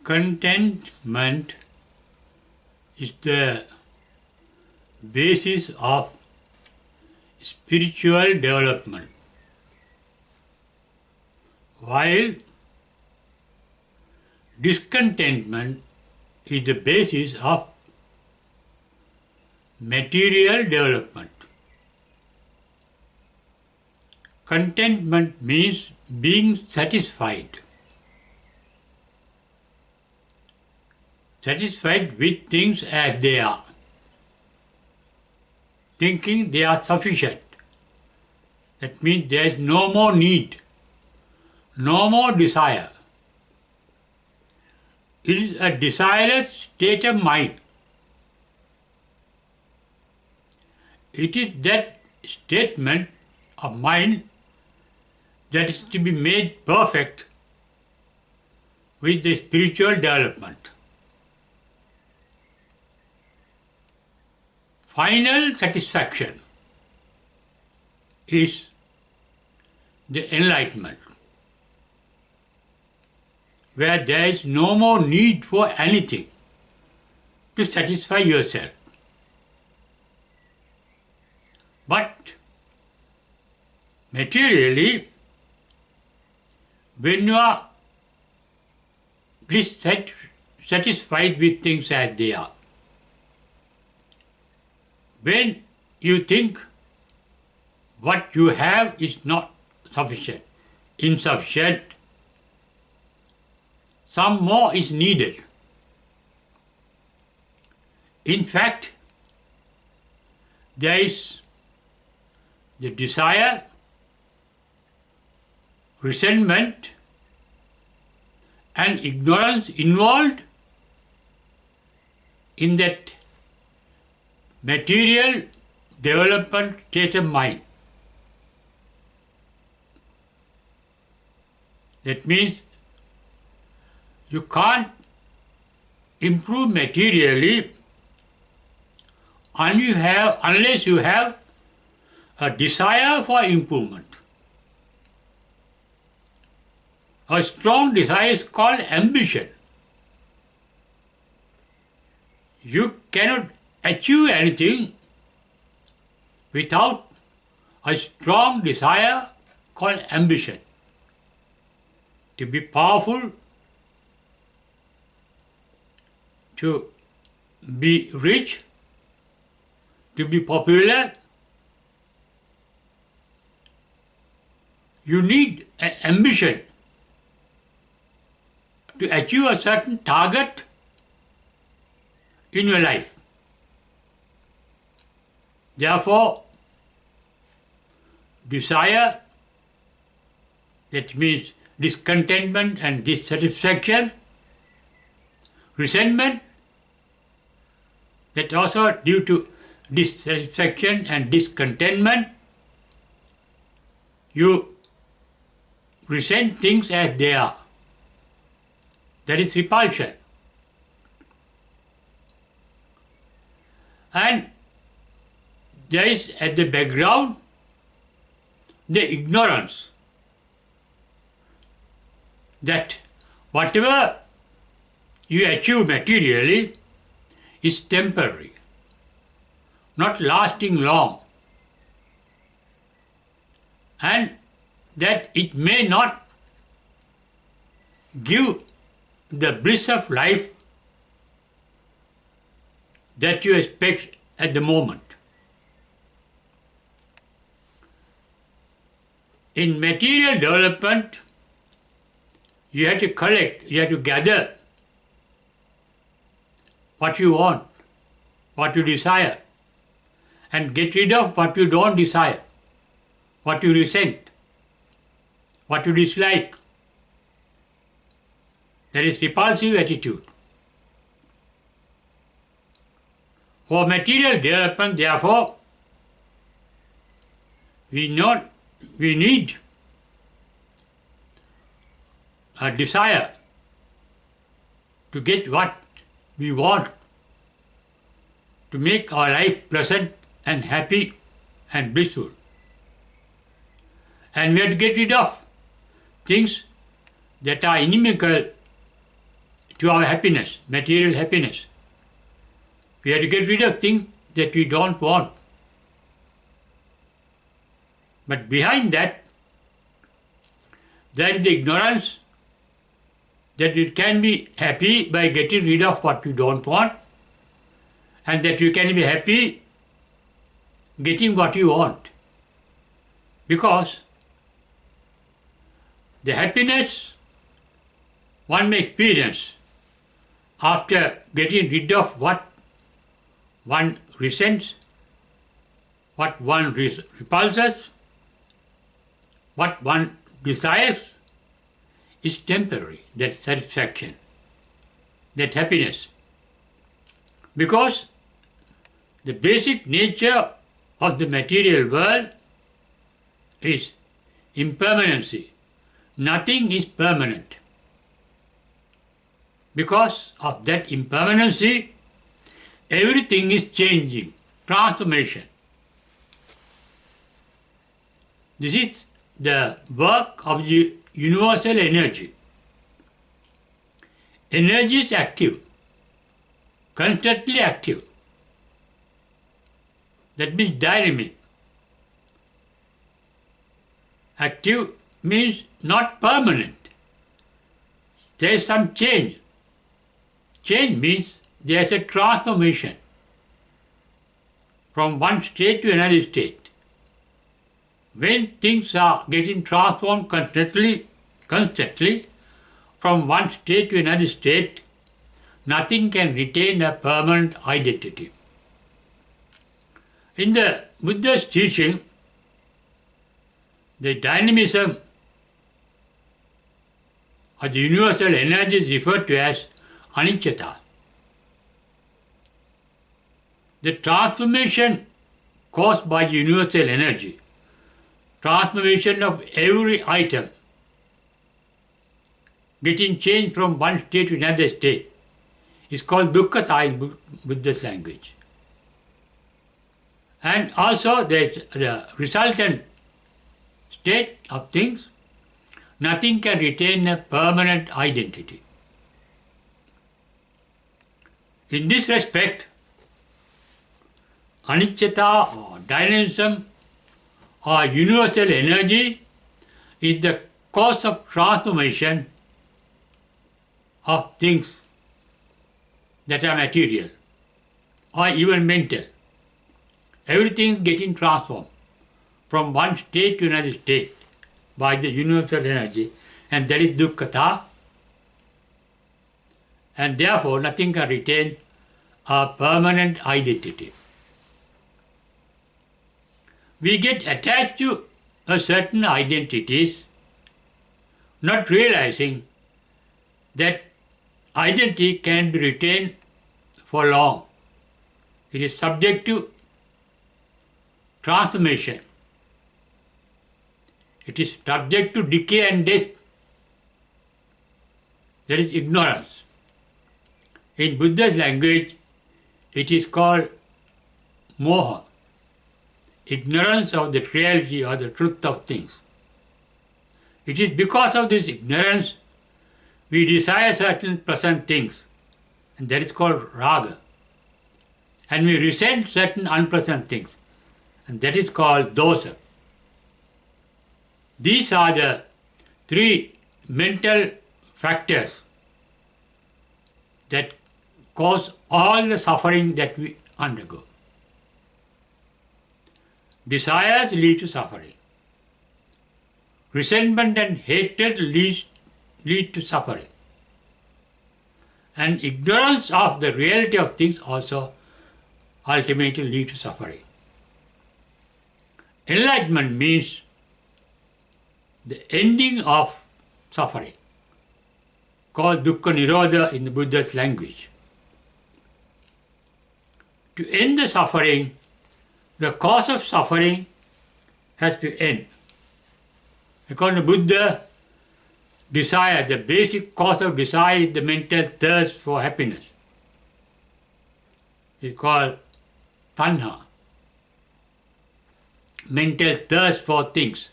Contentment is the basis of spiritual development, while discontentment is the basis of material development. Contentment means being satisfied. Satisfied with things as they are, thinking they are sufficient. That means there is no more need, no more desire. It is a desireless state of mind. It is that statement of mind that is to be made perfect with the spiritual development. Final satisfaction is the enlightenment, where there is no more need for anything to satisfy yourself. But materially, when you are satisfied with things as they are, when you think what you have is not sufficient, insufficient, some more is needed. In fact, there is the desire, resentment, and ignorance involved in that material development state of mind. That means you can't improve materially unless you have a desire for improvement. A strong desire is called ambition. You cannot achieve anything without a strong desire called ambition. To be powerful, to be rich, to be popular, you need an ambition to achieve a certain target in your life. Therefore, desire, that means discontentment and dissatisfaction, resentment, that also due to dissatisfaction and discontentment, you resent things as they are. That is repulsion. And there is at the background the ignorance that whatever you achieve materially is temporary, not lasting long, and that it may not give the bliss of life that you expect at the moment. In material development, you have to collect, you have to gather what you want, what you desire, and get rid of what you don't desire, what you resent, what you dislike. That is repulsive attitude. For material development, therefore, we need a desire to get what we want, to make our life pleasant and happy and blissful. And we have to get rid of things that are inimical to our happiness, material happiness. We have to get rid of things that we don't want. But behind that, there is the ignorance that you can be happy by getting rid of what you don't want, and that you can be happy getting what you want. Because the happiness one may experience after getting rid of what one resents, what one repulses, what one desires, is temporary, that satisfaction, that happiness. Because the basic nature of the material world is impermanency. Nothing is permanent. Because of that impermanency, everything is changing, transformation. This is the work of the universal energy. Energy is active, constantly active. That means dynamic. Active means not permanent. There is some change. Change means there is a transformation from one state to another state. When things are getting transformed constantly from one state to another state, nothing can retain a permanent identity. In the Buddha's teaching, the dynamism of the universal energy is referred to as anicca. The transformation caused by the universal energy, transformation of every item, getting changed from one state to another state, is called dukkha in Buddhist language. And also there is the resultant state of things. Nothing can retain a permanent identity. In this respect, anicca or dynamism or universal energy is the cause of transformation of things that are material or even mental. Everything is getting transformed from one state to another state by the universal energy, and that is dukkha. And therefore nothing can retain a permanent identity. We get attached to a certain identities, not realizing that identity can be retained for long. It is subject to transformation. It is subject to decay and death. That is ignorance. In Buddha's language, it is called moha, ignorance of the reality or the truth of things. It is because of this ignorance we desire certain pleasant things, and that is called raga. And we resent certain unpleasant things, and that is called dosa. These are the three mental factors that cause all the suffering that we undergo. Desires lead to suffering. Resentment and hatred lead to suffering. And ignorance of the reality of things also ultimately lead to suffering. Enlightenment means the ending of suffering, called dukkha nirodha in the Buddha's language. To end the suffering, the cause of suffering has to end. According to Buddha, desire, the basic cause of desire is the mental thirst for happiness. It's called tanha, mental thirst for things.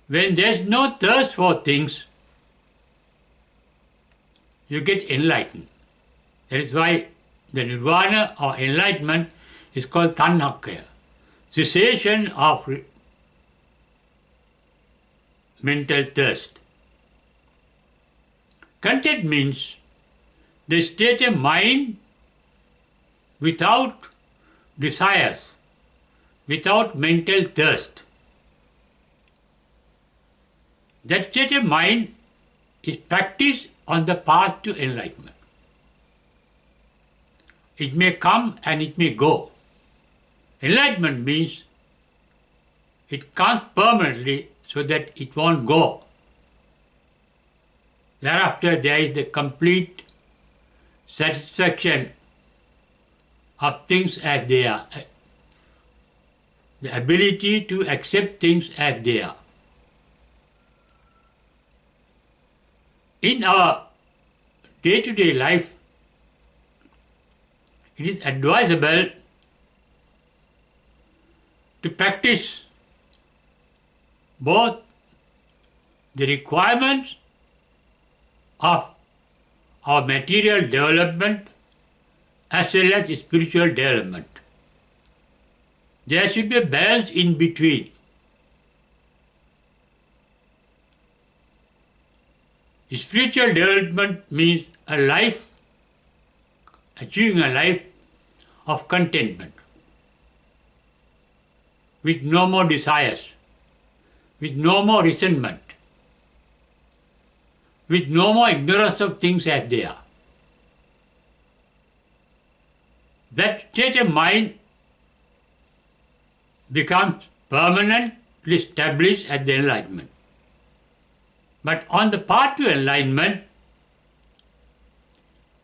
When there's no thirst for things, you get enlightened. That is why the nirvana or enlightenment is called tanhakaya, cessation of mental thirst. Content means the state of mind without desires, without mental thirst. That state of mind is practiced on the path to enlightenment. It may come and it may go. Enlightenment means it comes permanently so that it won't go. Thereafter there is the complete satisfaction of things as they are. The ability to accept things as they are. In our day-to-day life, it is advisable to practice both the requirements of our material development as well as spiritual development. There should be a balance in between. Spiritual development means a life, achieving a life of contentment, with no more desires, with no more resentment, with no more ignorance of things as they are. That state of mind becomes permanently established at the enlightenment. But on the path to enlightenment,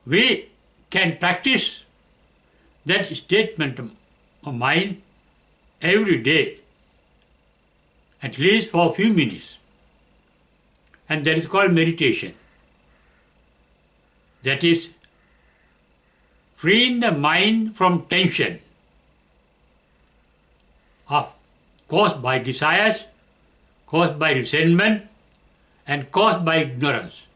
we can practice that statement of mind every day, at least for a few minutes. And that is called meditation. That is, freeing the mind from tension caused by desires, caused by resentment, and caused by ignorance.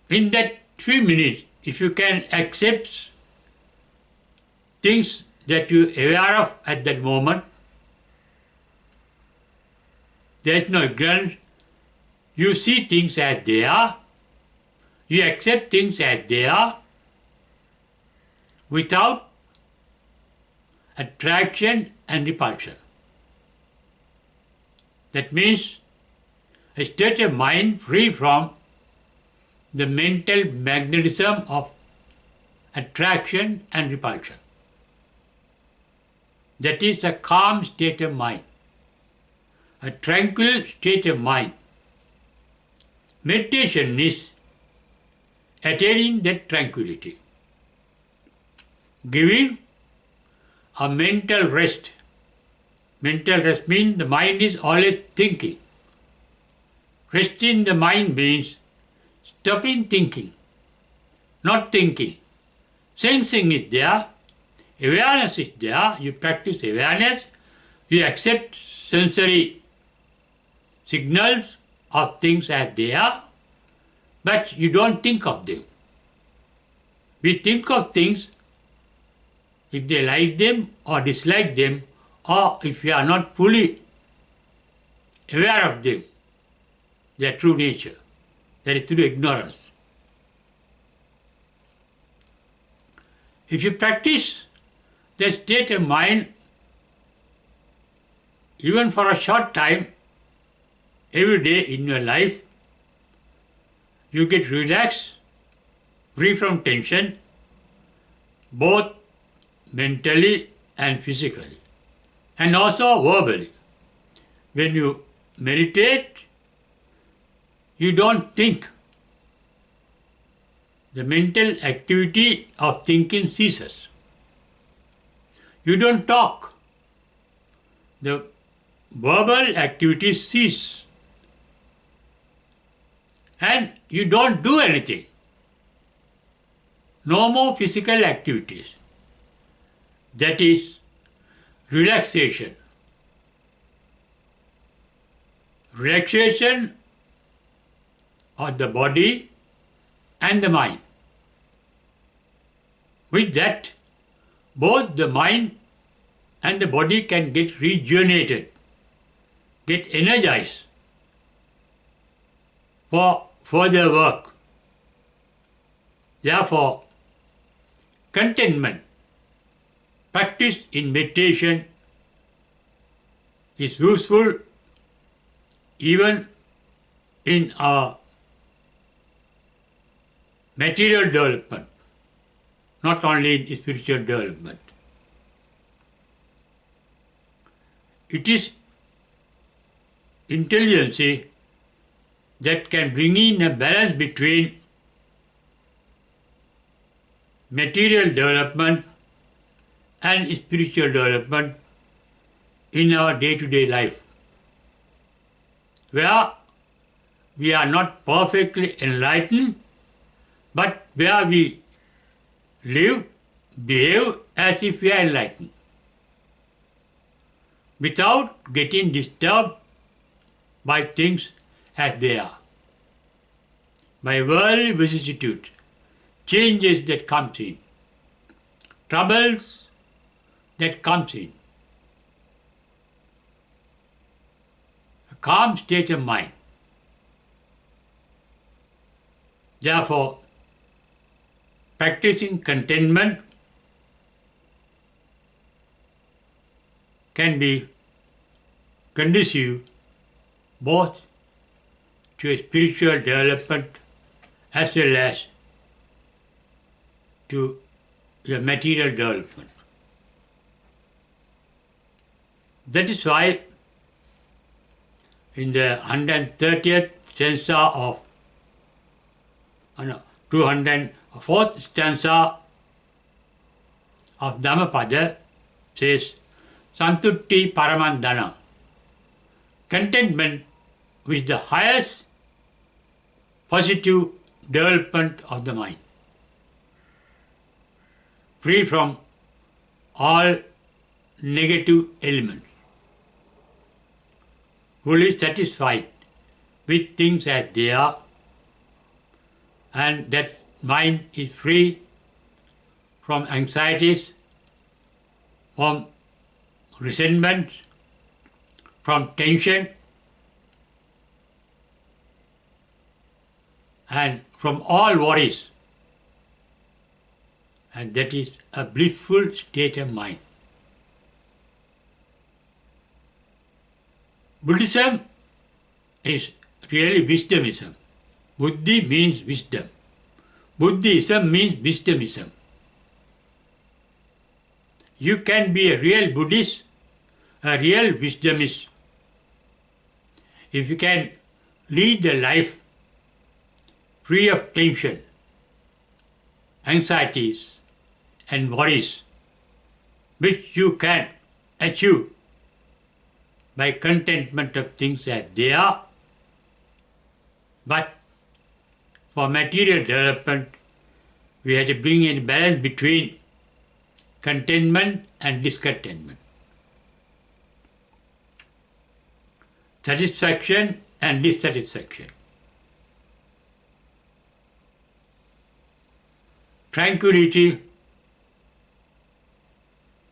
In that few minutes, if you can accept things that you are aware of at that moment, there is no ignorance, you see things as they are, you accept things as they are, without attraction and repulsion. That means a state of mind free from the mental magnetism of attraction and repulsion. That is a calm state of mind, a tranquil state of mind. Meditation is attaining that tranquility, giving a mental rest. Mental rest means the mind is always thinking. Resting the mind means stopping thinking, not thinking. Sensing is there, awareness is there, you practice awareness, you accept sensory signals of things as they are, but you don't think of them. We think of things if they like them or dislike them, or if we are not fully aware of them, their true nature, that is through ignorance. If you practice the state of mind even for a short time, every day in your life, you get relaxed, free from tension, both mentally and physically, and also verbally. When you meditate, you don't think. The mental activity of thinking ceases. You don't talk. The verbal activities cease. And you don't do anything. No more physical activities. That is relaxation. Relaxation of the body and the mind. With that, both the mind and the body can get rejuvenated, get energized for further work. Therefore, contentment practiced in meditation is useful even in our material development, not only in spiritual development. It is intelligence that can bring in a balance between material development and spiritual development in our day-to-day life, where we are not perfectly enlightened, but where we live, behave as if we are enlightened, without getting disturbed by things as they are, by worldly vicissitudes, changes that comes in, troubles that comes in. A calm state of mind. Therefore, practicing contentment can be conducive both to a spiritual development as well as to the material development. That is why in the 130th stanza of 204th stanza of Dhammapada says, Santutti Paramandana, contentment with the highest positive development of the mind, free from all negative elements, fully satisfied with things as they are, and that mind is free from anxieties, from resentment, from tension, and from all worries. And that is a blissful state of mind. Buddhism is really wisdomism. Buddhi means wisdom. Buddhism means wisdomism. You can be a real Buddhist, a real wisdomist, if you can lead a life free of tension, anxieties, and worries, which you can achieve by contentment of things as they are. But for material development, we have to bring in balance between contentment and discontentment, satisfaction and dissatisfaction, tranquility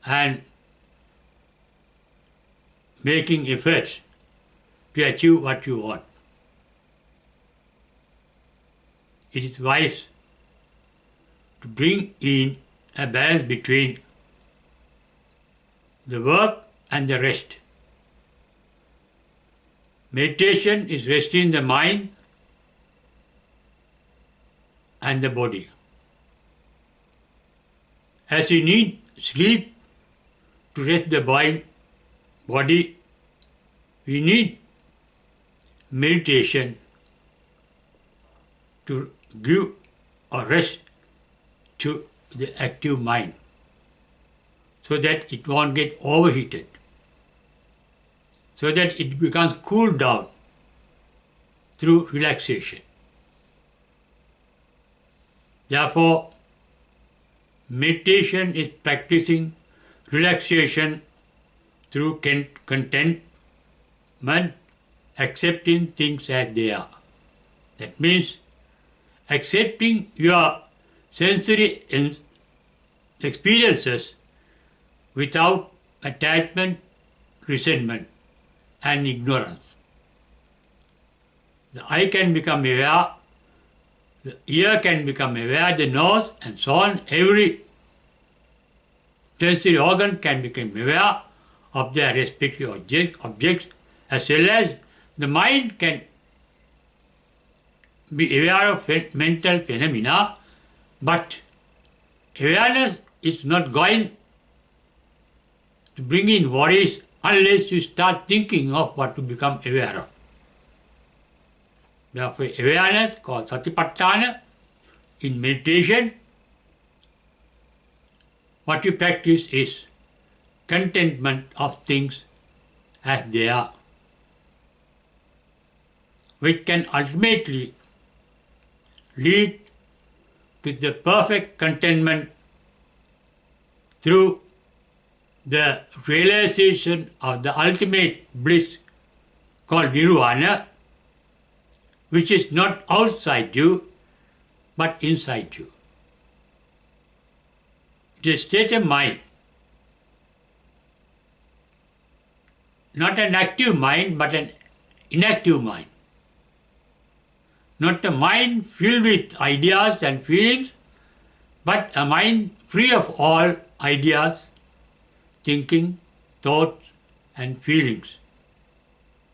and making efforts to achieve what you want. It is wise to bring in a balance between the work and the rest. Meditation is resting the mind and the body. As you need sleep to rest the body, we need meditation to give a rest to the active mind so that it won't get overheated, so that it becomes cooled down through relaxation. Therefore, meditation is practicing relaxation through contentment, accepting things as they are. That means accepting your sensory experiences without attachment, resentment, and ignorance. The eye can become aware, the ear can become aware, the nose, and so on. Every sensory organ can become aware of their respective objects, as well as the mind can be aware of mental phenomena, but awareness is not going to bring in worries unless you start thinking of what to become aware of. Therefore, awareness, called satipatthana, in meditation, what you practice is contentment of things as they are, which can ultimately lead to the perfect contentment through the realization of the ultimate bliss called nirvana, which is not outside you but inside you. It is a state of mind, not an active mind but an inactive mind. Not a mind filled with ideas and feelings, but a mind free of all ideas, thinking, thoughts, and feelings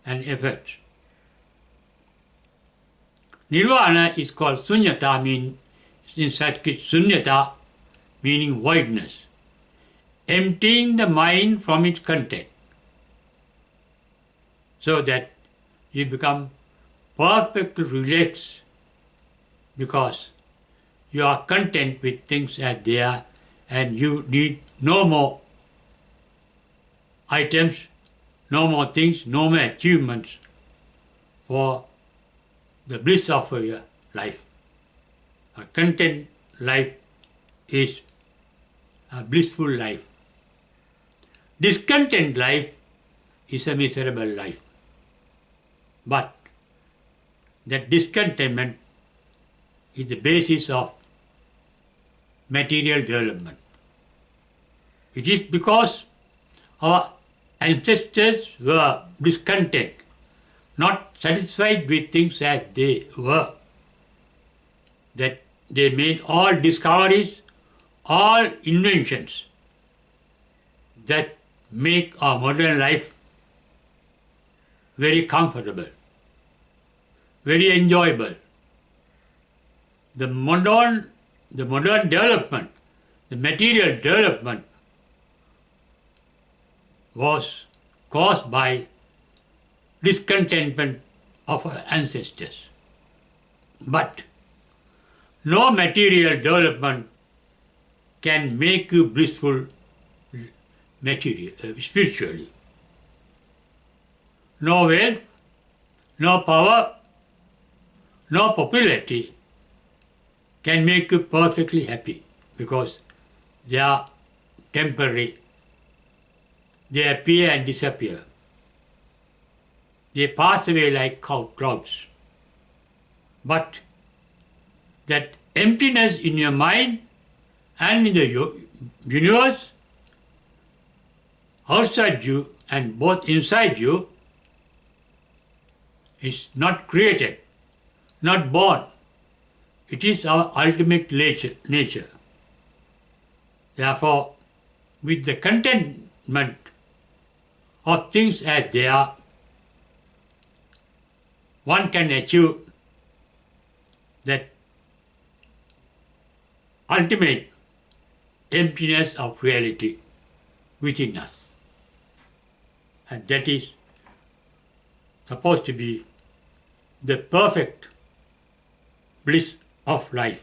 and efforts. Nirvana is called sunyata, in Sanskrit sunyata, meaning voidness, emptying the mind from its content, so that you become perfectly relaxed because you are content with things as they are and you need no more items, no more things, no more achievements for the bliss of your life. A content life is a blissful life. Discontent life is a miserable life. But that discontentment is the basis of material development. It is because our ancestors were discontent, not satisfied with things as they were, that they made all discoveries, all inventions that make our modern life very comfortable, very enjoyable. The modern development, the material development was caused by discontentment of our ancestors. But no material development can make you blissful spiritually. No wealth, no power, no popularity can make you perfectly happy because they are temporary. They appear and disappear. They pass away like clouds. But that emptiness in your mind and in the universe, outside you and both inside you, is not created, not born. It is our ultimate nature. Therefore, with the contentment of things as they are, one can achieve that ultimate emptiness of reality within us. And that is supposed to be the perfect bliss of life.